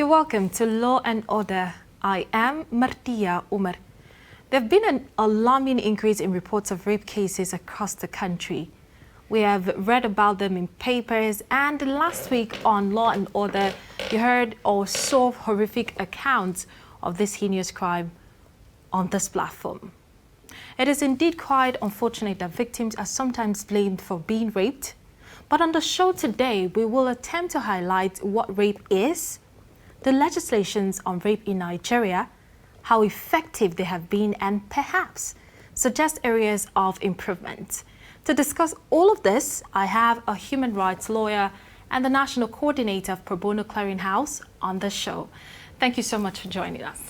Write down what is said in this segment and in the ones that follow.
You're welcome to Law and Order. I am Martia Umar. There have been an alarming increase in reports of rape cases across the country. We have read about them in papers, and last week on Law and Order, you heard or saw horrific accounts of this heinous crime on this platform. It is indeed quite unfortunate that victims are sometimes blamed for being raped. But on the show today, we will attempt to highlight what rape is, the legislations on rape in Nigeria, how effective they have been, and perhaps suggest areas of improvement. To discuss all of this, I have a human rights lawyer and the National Coordinator of Pro Bono Clearinghouse on the show. Thank you so much for joining us.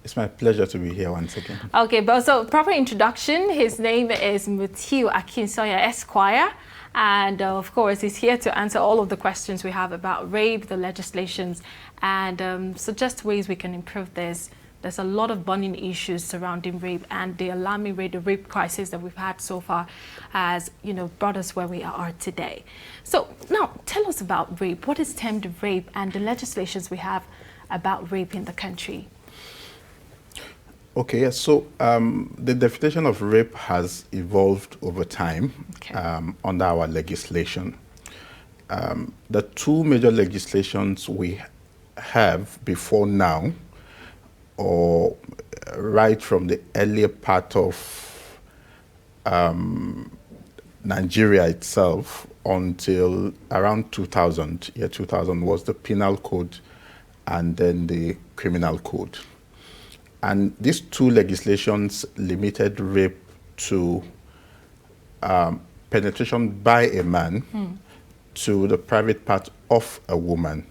It's my pleasure to be here once again. Okay, but so proper introduction. His name is Mutiu Akinsoya Esquire. And of course, he's here to answer all of the questions we have about rape, the legislations, and suggest ways we can improve this. There's a lot of burning issues surrounding rape, and the alarming rate of rape crisis that we've had so far has, brought us where we are today. So now, tell us about rape. What is termed rape, and the legislations we have about rape in the country? Okay, so the definition of rape has evolved over time under our legislation. The two major legislations we have before now, or right from the earlier part of Nigeria itself until around 2000, year 2000, was the Penal Code and then the Criminal Code. And these two legislations limited rape to penetration by a man to the private part of a woman.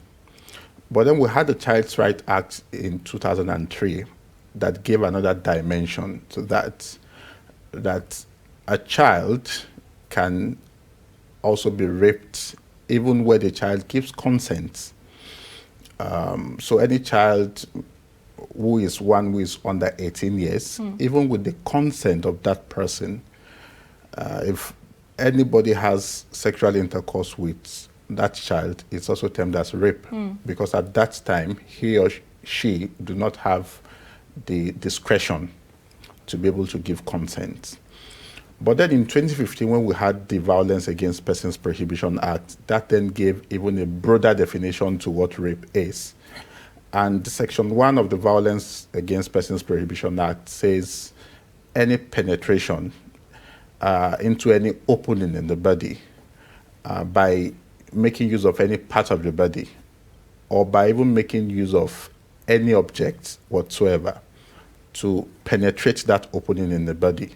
But then we had the Child's Right Act in 2003 that gave another dimension to that a child can also be raped even where the child gives consent. So any child who is under 18 years, even with the consent of that person, if anybody has sexual intercourse with that child, it's also termed as rape, because at that time, he or she do not have the discretion to be able to give consent. But then in 2015, when we had the Violence Against Persons Prohibition Act, that then gave even a broader definition to what rape is. And Section 1 of the Violence Against Persons Prohibition Act says any penetration into any opening in the body by making use of any part of the body, or by even making use of any object whatsoever to penetrate that opening in the body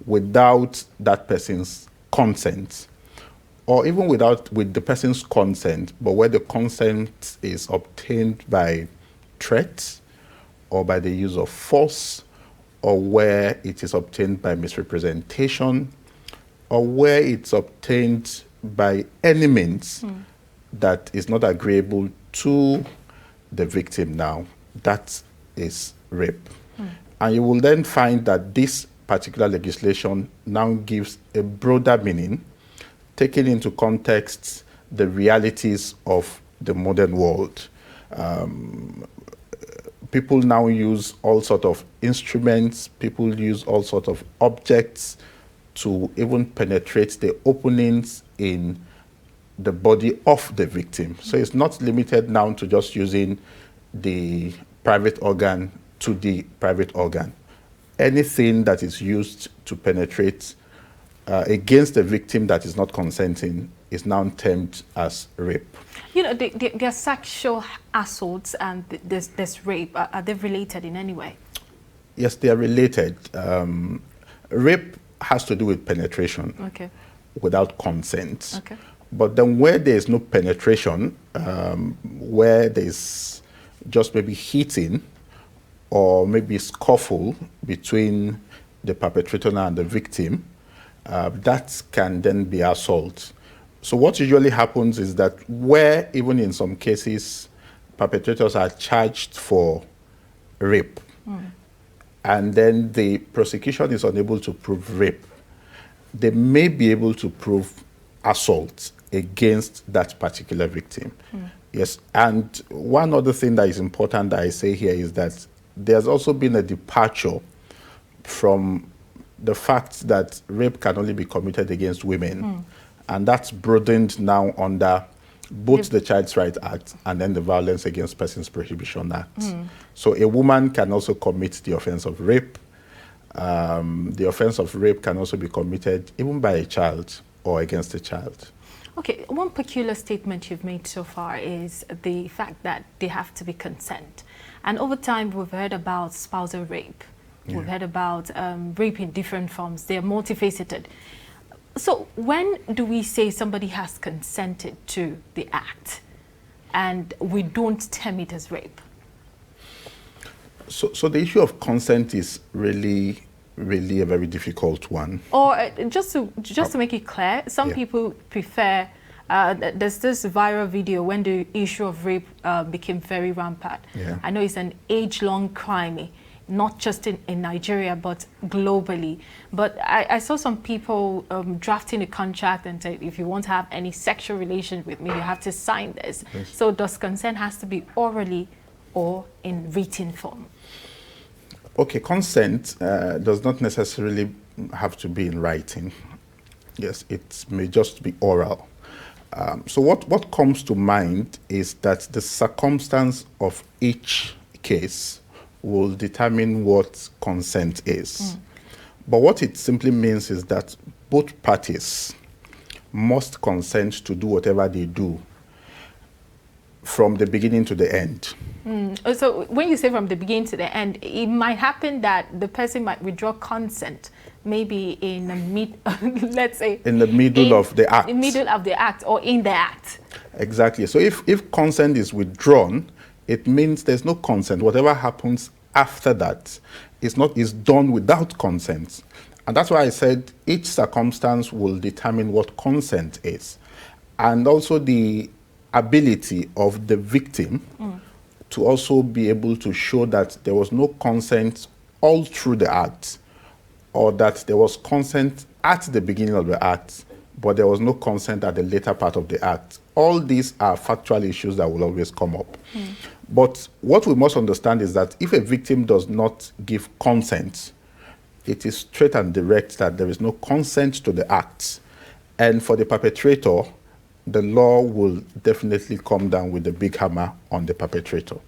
without that person's consent, or even with the person's consent, but where the consent is obtained by threat or by the use of force, or where it is obtained by misrepresentation, or where it's obtained by any means that is not agreeable to the victim now. That is rape. And you will then find that this particular legislation now gives a broader meaning, taking into context the realities of the modern world. People now use all sorts of instruments, people use all sorts of objects to even penetrate the openings in the body of the victim. So it's not limited now to just using the private organ to the private organ. Anything that is used to penetrate against a victim that is not consenting is now termed as rape. The sexual assaults and this rape, are they related in any way? Yes, they are related. Rape has to do with penetration without consent. But then where there is no penetration, where there's just maybe hitting or maybe scuffle between the perpetrator and the victim, that can then be assault. So what usually happens is that where, even in some cases, perpetrators are charged for rape, and then the prosecution is unable to prove rape, they may be able to prove assault against that particular victim. Yes, and one other thing that is important that I say here is that there's also been a departure from the fact that rape can only be committed against women, and that's broadened now under both the Child's Right Act and then the Violence Against Persons Prohibition Act. So a woman can also commit the offense of rape. The offense of rape can also be committed even by a child or against a child. Okay, one peculiar statement you've made so far is the fact that they have to be consent. And over time, we've heard about spousal rape. Yeah. We've heard about rape in different forms. They're multifaceted. So when do we say somebody has consented to the act and we don't term it as rape? So the issue of consent is really a very difficult one. Or just to make it clear, some people prefer, there's this viral video when the issue of rape became very rampant. Yeah. I know it's an age-long crime, not just in Nigeria, but globally. But I saw some people drafting a contract and said, if you want to have any sexual relation with me, you have to sign this. Yes. So does consent has to be orally or in written form? Okay, consent does not necessarily have to be in writing. Yes, it may just be oral. So what comes to mind is that the circumstance of each case will determine what consent is. But what it simply means is that both parties must consent to do whatever they do from the beginning to the end. So when you say from the beginning to the end, it might happen that the person might withdraw consent maybe in the let's say in the middle of the act. In the middle of the act or in the act. Exactly. So if consent is withdrawn, it means there's no consent. Whatever happens after that is done without consent. And that's why I said each circumstance will determine what consent is. And also the ability of the victim to also be able to show that there was no consent all through the act, or that there was consent at the beginning of the act, but there was no consent at the later part of the act. All these are factual issues that will always come up. But what we must understand is that if a victim does not give consent, it is straight and direct that there is no consent to the act. And for the perpetrator, the law will definitely come down with the big hammer on the perpetrator.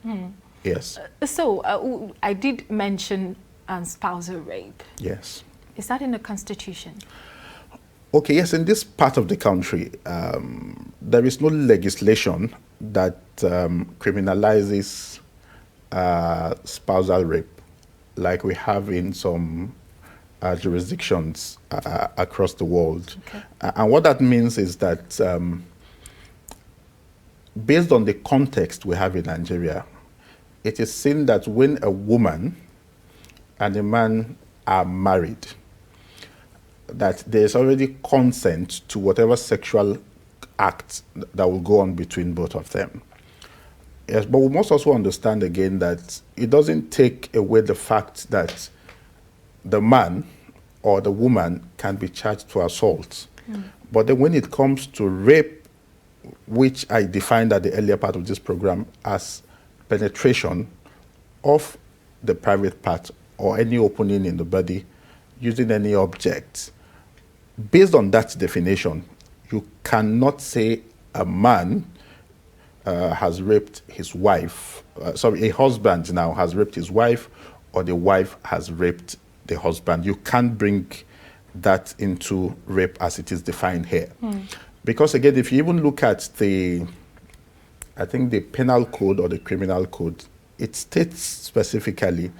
Yes. So I did mention spousal rape. Yes. Is that in the Constitution? Okay, yes, in this part of the country, there is no legislation that criminalizes spousal rape like we have in some jurisdictions across the world. Okay. And what that means is that based on the context we have in Nigeria, it is seen that when a woman and a man are married, that there's already consent to whatever sexual act that will go on between both of them. Yes, but we must also understand again that it doesn't take away the fact that the man or the woman can be charged for assault. But then when it comes to rape, which I defined at the earlier part of this program as penetration of the private part or any opening in the body using any object, based on that definition, you cannot say a man has raped his wife, a husband now has raped his wife, or the wife has raped the husband. You can't bring that into rape as it is defined here. Because again, if you even look at I think the penal code or the criminal code, it states specifically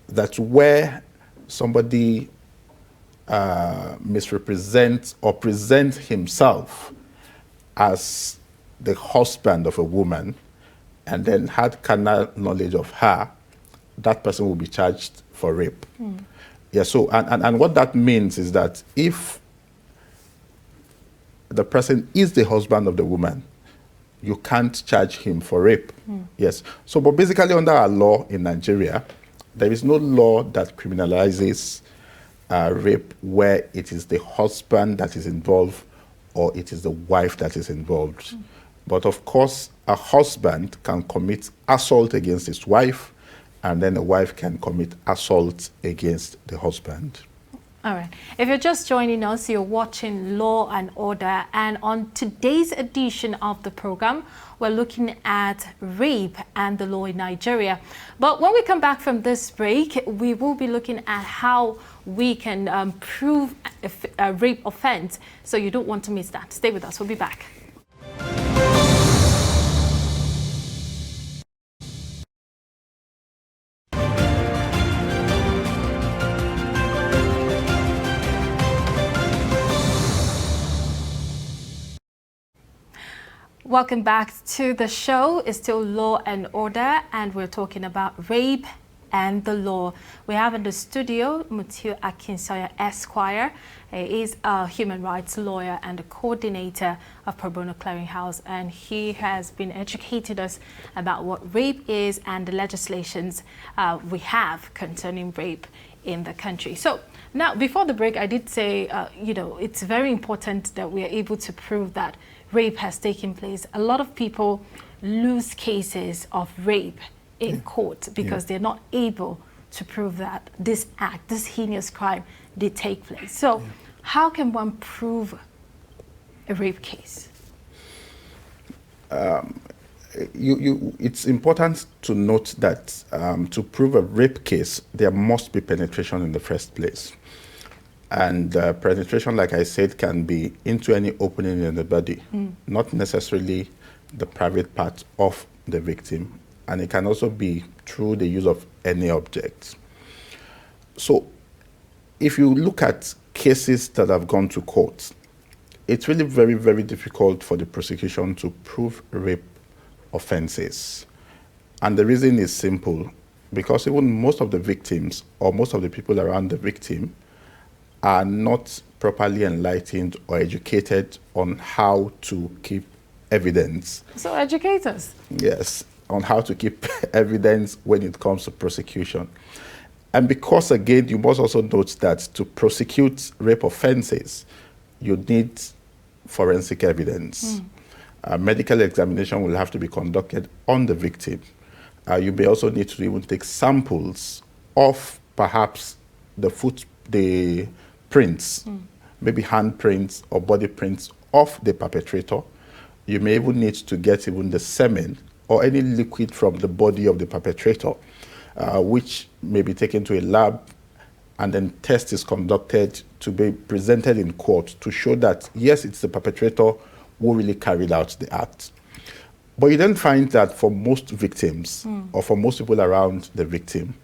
that where somebody misrepresents or presents himself as the husband of a woman and then had carnal knowledge of her, that person will be charged for rape. Yeah, so, and what that means is that if the person is the husband of the woman, you can't charge him for rape. Yes. So, but basically under our law in Nigeria, there is no law that criminalizes rape where it is the husband that is involved or it is the wife that is involved. But of course, a husband can commit assault against his wife, and then a wife can commit assault against the husband. All right. If you're just joining us, you're watching Law and Order, and on today's edition of the program, we're looking at rape and the law in Nigeria. But when we come back from this break, we will be looking at how we can prove a rape offense. So you don't want to miss that. Stay with us. We'll be back. Welcome back to the show. It's still Law and Order, and we're talking about rape and the law. We have in the studio Mutiu Akinsoya Esquire. He is a human rights lawyer and a coordinator of Pro Bono Clearinghouse, and he has been educating us about what rape is and the legislations we have concerning rape in the country. So now, before the break, I did say, it's very important that we are able to prove that rape has taken place. A lot of people lose cases of rape in court because they're not able to prove that this act, this heinous crime, did take place. So how can one prove a rape case? It's important to note that to prove a rape case, there must be penetration in the first place. And penetration, like I said, can be into any opening in the body, not necessarily the private part of the victim. And it can also be through the use of any object. So if you look at cases that have gone to court, it's really very, very difficult for the prosecution to prove rape offenses. And the reason is simple, because even most of the victims or most of the people around the victim are not properly enlightened or educated on how to keep evidence. So educate us. Yes, on how to keep evidence when it comes to prosecution. And because, again, you must also note that to prosecute rape offenses, you need forensic evidence. Medical examination will have to be conducted on the victim. You may also need to even take samples of perhaps the prints, maybe hand prints or body prints of the perpetrator. You may even need to get even the semen or any liquid from the body of the perpetrator, which may be taken to a lab, and then test is conducted to be presented in court to show that, yes, it's the perpetrator who really carried out the act. But you then find that for most victims, or for most people around the victim,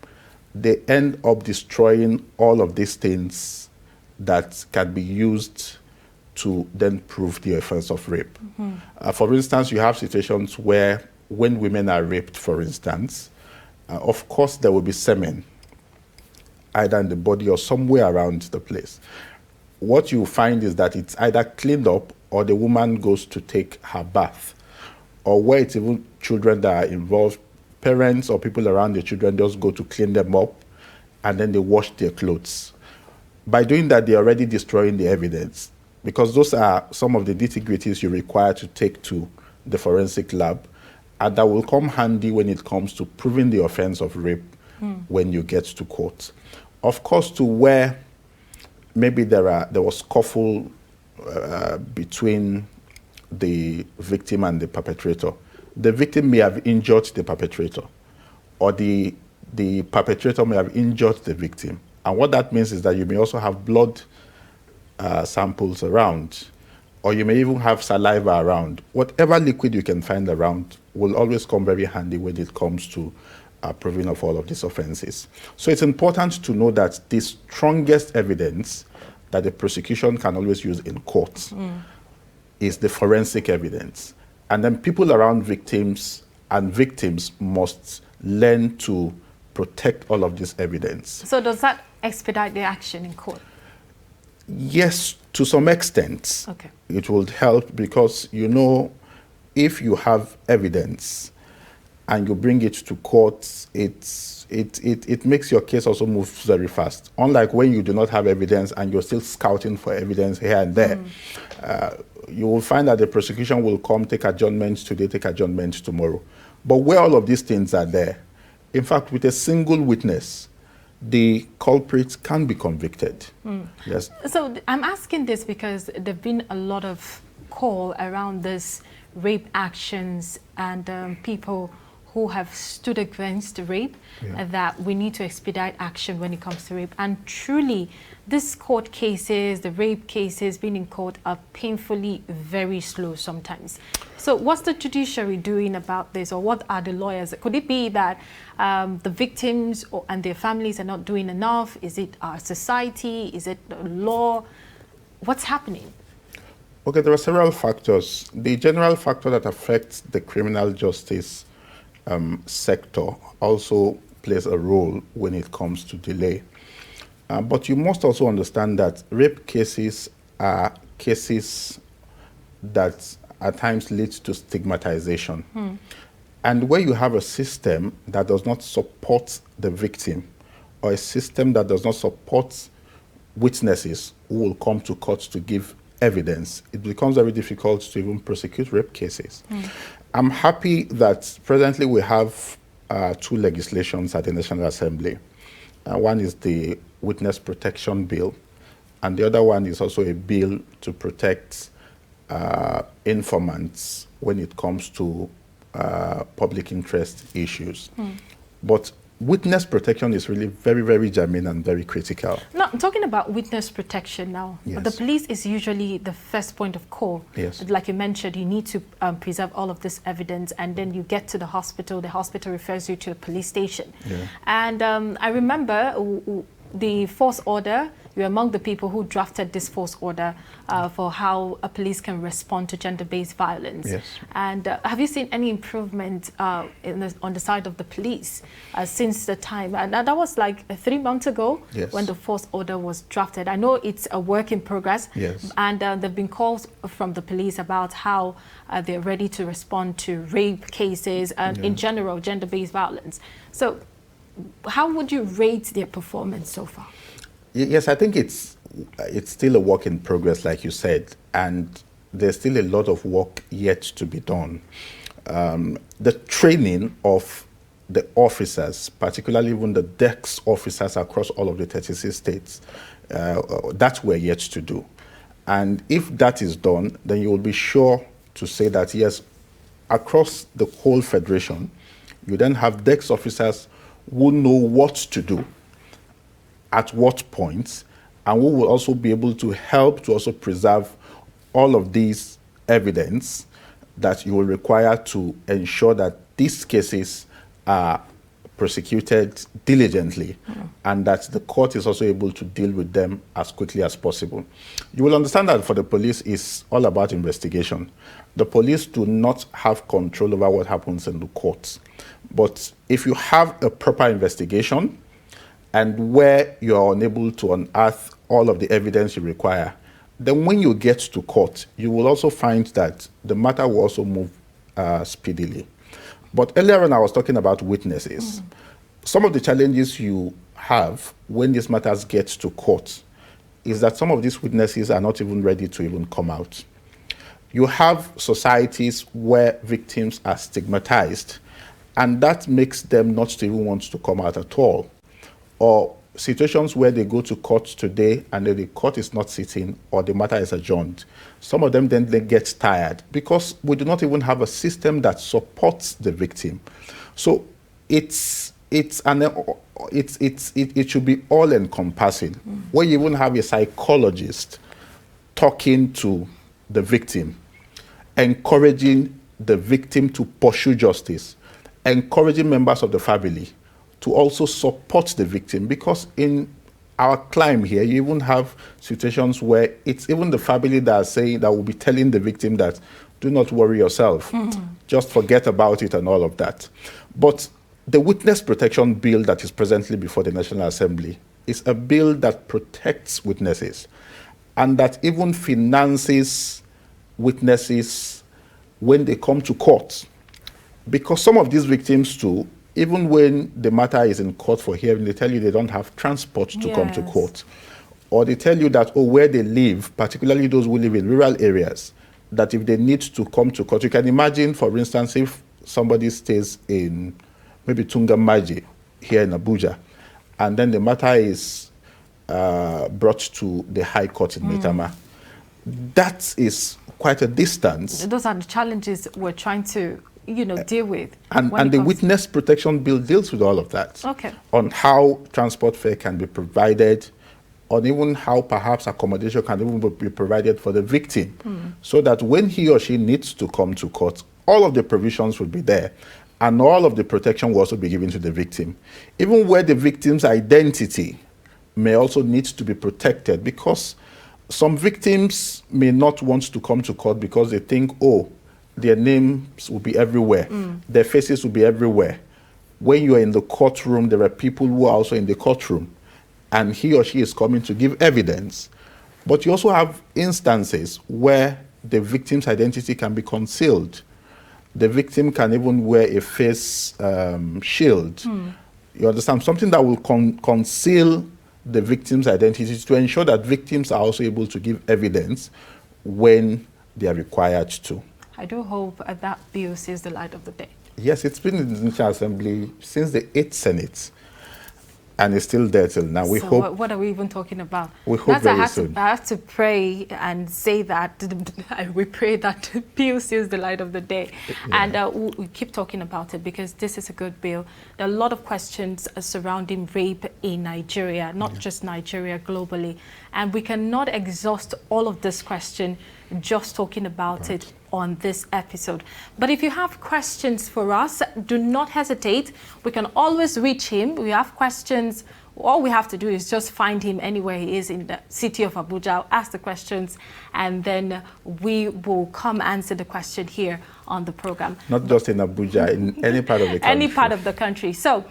they end up destroying all of these things that can be used to then prove the offense of rape. For instance, you have situations where when women are raped, for instance, of course there will be semen, either in the body or somewhere around the place. What you find is that it's either cleaned up or the woman goes to take her bath, or where it's even children that are involved, parents or people around the children just go to clean them up and then they wash their clothes. By doing that, they're already destroying the evidence, because those are some of the nitty-gritties you require to take to the forensic lab, and that will come handy when it comes to proving the offense of rape when you get to court. Of course, to where maybe there was scuffle between the victim and the perpetrator. The victim may have injured the perpetrator, or the perpetrator may have injured the victim. And what that means is that you may also have blood samples around, or you may even have saliva around. Whatever liquid you can find around will always come very handy when it comes to proving of all of these offenses. So it's important to know that the strongest evidence that the prosecution can always use in court is the forensic evidence. And then people around victims and victims must learn to protect all of this evidence. So does that expedite the action in court? Yes, to some extent. Okay. It will help, because, if you have evidence and you bring it to court, it makes your case also move very fast. Unlike when you do not have evidence and you're still scouting for evidence here and there. you will find that the prosecution will come, take adjournments today, take adjournments tomorrow. But where all of these things are there, in fact, with a single witness, the culprits can be convicted. Yes. So I'm asking this because there've been a lot of call around this rape actions and people who have stood against rape, that we need to expedite action when it comes to rape. And truly, these court cases, the rape cases being in court, are painfully very slow sometimes. So what's the judiciary doing about this, or what are the lawyers? Could it be that the victims and their families are not doing enough? Is it our society? Is it the law? What's happening? Okay, there are several factors. The general factor that affects the criminal justice sector also plays a role when it comes to delay. But you must also understand that rape cases are cases that at times lead to stigmatization. And where you have a system that does not support the victim, or a system that does not support witnesses who will come to court to give evidence, it becomes very difficult to even prosecute rape cases. I'm happy that presently we have two legislations at the National Assembly. One is the Witness Protection Bill, and the other one is also a bill to protect informants when it comes to public interest issues. But witness protection is really very, very germane and very critical. Now, talking about witness protection now, Yes. the police is usually the first point of call. Yes. Like you mentioned, you need to preserve all of this evidence, and then you get to the hospital refers you to a police station. And I remember the force order, you're among the people who drafted this force order for how a police can respond to gender-based violence. Yes. And have you seen any improvement on the side of the police since the time? And that was like 3 months ago. Yes. When the force order was drafted. I know it's a work in progress. Yes. And there have been calls from the police about how they're ready to respond to rape cases and in general gender-based violence. So how would you rate their performance so far? Yes, I think it's still a work in progress, like you said, and there's still a lot of work yet to be done. The training of the officers, particularly even the desk officers across all of the 36 states, that we're yet to do. And if that is done, then you will be sure to say that, yes, across the whole federation, you then have desk officers who know what to do at what points, and we will also be able to help to also preserve all of these evidence that you will require to ensure that these cases are prosecuted diligently and that the court is also able to deal with them as quickly as possible. You will understand that for the police, it's all about investigation. The police do not have control over what happens in the courts. But if you have a proper investigation and where you are unable to unearth all of the evidence you require, then when you get to court, you will also find that the matter will also move speedily. But earlier when I was talking about witnesses, some of the challenges you have when these matters get to court is that some of these witnesses are not even ready to even come out. You have societies where victims are stigmatized, and that makes them not to even want to come out at all. Or situations where they go to court today and the court is not sitting or the matter is adjourned. Some of them then they get tired because we do not even have a system that supports the victim. So it should be all encompassing. Where you even have a psychologist talking to the victim, encouraging the victim to pursue justice, encouraging members of the family to also support the victim, because in our climb here, you even have situations where it's even the family that are saying, that will be telling the victim that, do not worry yourself, just forget about it and all of that. But the Witness Protection Bill that is presently before the National Assembly is a bill that protects witnesses and that even finances witnesses when they come to court. Because some of these victims too, even when the matter is in court for hearing, they tell you they don't have transport to come to court. Or they tell you that, where they live, particularly those who live in rural areas, that if they need to come to court, you can imagine, for instance, if somebody stays in maybe Tungamaji here in Abuja, and then the matter is brought to the High Court in Maitama, that is quite a distance. Those are the challenges we're trying to, deal with. And the Witness Protection Bill deals with all of that. Okay. On how transport fare can be provided, on even how perhaps accommodation can even be provided for the victim, so that when he or she needs to come to court, all of the provisions will be there, and all of the protection will also be given to the victim. Even where the victim's identity may also need to be protected, because some victims may not want to come to court because they think, oh, their names will be everywhere, their faces will be everywhere. When you are in the courtroom, there are people who are also in the courtroom, and he or she is coming to give evidence. But you also have instances where the victim's identity can be concealed. The victim can even wear a face shield. You understand? Something that will conceal the victim's identity, to ensure that victims are also able to give evidence when they are required to. I do hope that bill sees the light of the day. Yes, it's been in the National Assembly since the 8th Senate, and it's still there till now. We hope. What are we even talking about? We hope very soon. I have to pray and say that we pray that the bill sees the light of the day. Yeah. And we keep talking about it because this is a good bill. There are a lot of questions surrounding rape in Nigeria, not just Nigeria, globally. And we cannot exhaust all of this question just talking about it on this episode. But if you have questions for us, do not hesitate. We can always reach him. We have questions. All we have to do is just find him anywhere he is in the city of Abuja, ask the questions, and then we will come answer the question here on the program. Not just in Abuja, in any part of the country. Any part of the country. So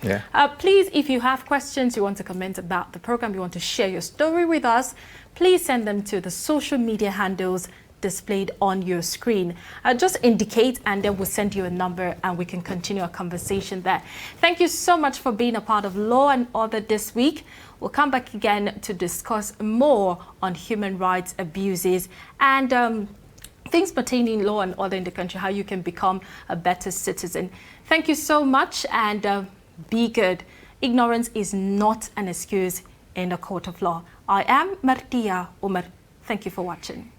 please, if you have questions, you want to comment about the program, you want to share your story with us, please send them to the social media handles displayed on your screen. Just indicate, and then we'll send you a number and we can continue our conversation there. Thank you so much for being a part of Law and Order this week. We'll come back again to discuss more on human rights abuses and things pertaining law and order in the country, how you can become a better citizen. Thank you so much, and be good. Ignorance is not an excuse in the court of law. I am Martia Umar. Thank you for watching.